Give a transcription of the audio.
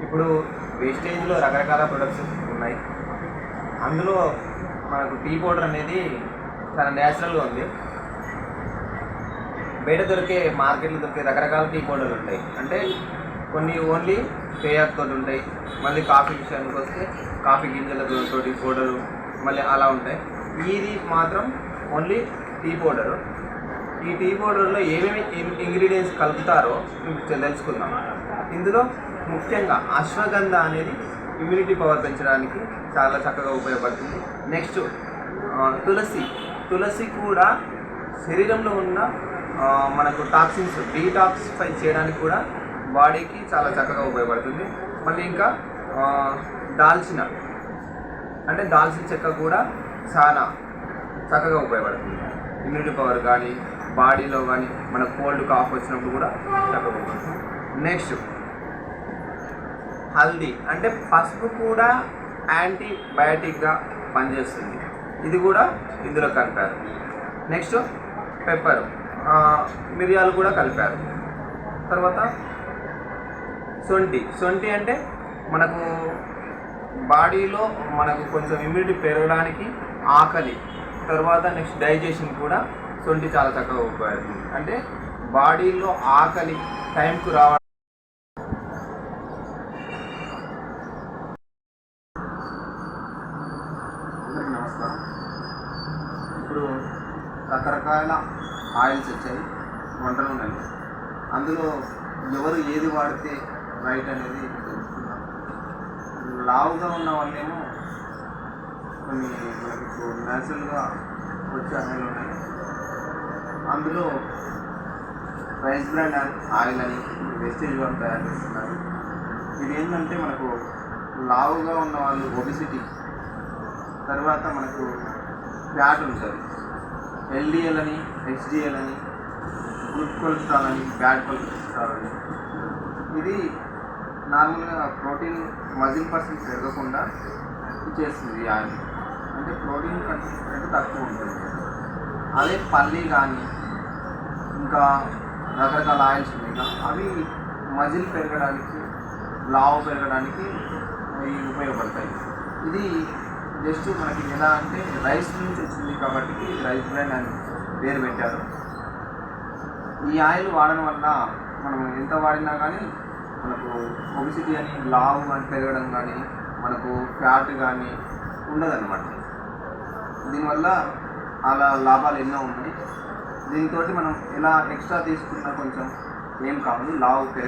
ఇప్పుడు వేస్టేజ్లో రకరకాల ప్రొడక్ట్స్ ఉన్నాయి. అందులో మనకు టీ పౌడర్ అనేది చాలా న్యాచురల్గా ఉంది. బయట దొరికే మార్కెట్లో దొరికే రకరకాల టీ పౌడర్లు ఉంటాయి. అంటే కొన్ని ఓన్లీ తేయాకుతో ఉంటాయి, మళ్ళీ కాఫీ విషయానికి వస్తే కాఫీ గింజలతో పౌడరు మళ్ళీ అలా ఉంటాయి. ఇది మాత్రం ఓన్లీ టీ పౌడరు. ఈ టీ పౌడర్లో ఏమేమి ఇంగ్రీడియంట్స్ కలుపుతారో తెలుసుకుందాం. ఇందులో ముఖ్యంగా అశ్వగంధ అనేది ఇమ్యూనిటీ పవర్ పెంచడానికి చాలా చక్కగా ఉపయోగపడుతుంది. నెక్స్ట్ తులసి కూడా శరీరంలో ఉన్న మనకు టాక్సిన్స్ డీటాక్సిఫై చేయడానికి కూడా బాడీకి చాలా చక్కగా ఉపయోగపడుతుంది. మళ్ళీ ఇంకా దాల్చిన చెక్క కూడా చాలా చక్కగా ఉపయోగపడుతుంది. ఇమ్యూనిటీ పవర్ కానీ బాడీలో కానీ మన కోల్డ్ కాఫ్ వచ్చినప్పుడు కూడా చక్కగా ఉపయోగపడుతుంది. నెక్స్ట్ హల్దీ అంటే పసుపు కూడా యాంటీబయాటిక్గా పనిచేస్తుంది. ఇది కూడా ఇందులో కలిపారు. నెక్స్ట్ పెప్పర్, మిరియాలు కూడా కలిపారు. తర్వాత సొంటి అంటే మనకు బాడీలో మనకు కొంచెం ఇమ్యూనిటీ పెరగడానికి, ఆకలి, తర్వాత నెక్స్ట్ డైజెషన్ కూడా సొంటి చాలా చక్కగా ఉపయోగపడుతుంది. అంటే బాడీలో ఆకలి టైంకు రావడం. నమస్కారం. ఇప్పుడు రకరకాల ఆయిల్స్ వచ్చాయి, వంట నూనెలు. అందులో ఎవరు ఏది వాడితే రైట్ అనేది తెలుసుకున్నాం. లావుగా ఉన్న వాళ్ళేమో కొన్ని మనకి ఇప్పుడు న్యాచురల్గా వచ్చే ఆయిల్ ఉన్నాయి. అందులో రైస్ బ్రాండ్ ఆయిల్ అని వెస్టేజ్ వాళ్ళు తయారు చేస్తున్నారు. ఇది ఏంటంటే మనకు లావుగా ఉన్న వాళ్ళు ఒబిసిటీ, తర్వాత మనకు ఫ్యాట్ ఉంటుంది, ఎల్డిఎల్ అని, హెచ్డిఎల్ అని, గుడ్ కొలెస్ట్రాల్ అని, బ్యాడ్ కొలెస్ట్రాల్ అని. ఇది నార్మల్గా ప్రోటీన్ మజిల్ పర్సెంట్ పెరగకుండా చేస్తుంది ఈ ఆయిల్. అంటే ప్రోటీన్ కంటెంట్ తక్కువ ఉంటుంది. అదే పల్లి కానీ ఇంకా రకరకాల ఆయిల్స్ ఉన్నాయి, అవి మజిల్ పెరగడానికి, లావు పెరగడానికి ఇవి ఉపయోగపడతాయి. ఇది జస్ట్ మనకి ఎలా అంటే రైస్ నుంచి వచ్చింది కాబట్టి రైస్ బ్రాండ్ అని పేరు పెట్టారు. ఈ ఆయిల్ వాడడం వల్ల మనం ఎంత వాడినా కానీ మనకు ఒబిసిటీ అని, లావు అని పెరగడం కానీ, మనకు ఫ్యాట్ కానీ ఉండదన్నమాట. దీనివల్ల అలా లాభాలు ఎన్నో ఉన్నాయి. దీంతో మనం ఎలా ఎక్స్ట్రా తీసుకున్నా కొంచెం ఏం కావాలి, లావు పెరగ